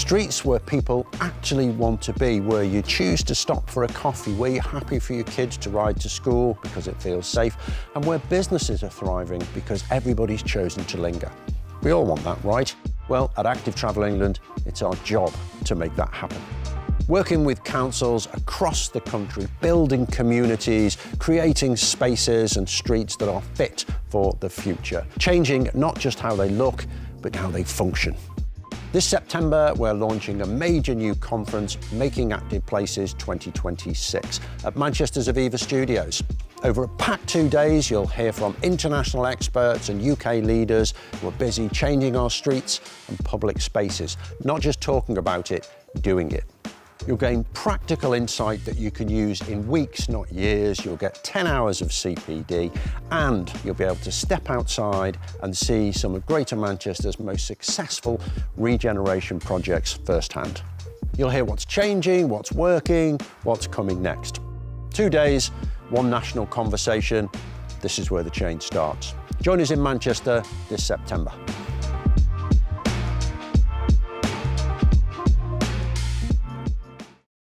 Streets where people actually want to be, where you choose to stop for a coffee, where you're happy for your kids to ride to school because it feels safe, and where businesses are thriving because everybody's chosen to linger. We all want that, right? Well, at Active Travel England, it's our job to make that happen. Working with councils across the country, building communities, creating spaces and streets that are fit for the future, changing not just how they look, but how they function. This September, we're launching a major new conference, Making Active Places 2026, at Manchester's Aviva Studios. Over a packed 2 days, you'll hear from international experts and UK leaders who are busy changing our streets and public spaces, not just talking about it, doing it. You'll gain practical insight that you can use in weeks, not years. You'll get 10 hours of CPD, and you'll be able to step outside and see some of Greater Manchester's most successful regeneration projects firsthand. You'll hear what's changing, what's working, what's coming next. 2 days, one national conversation. This is where the change starts. Join us in Manchester this September.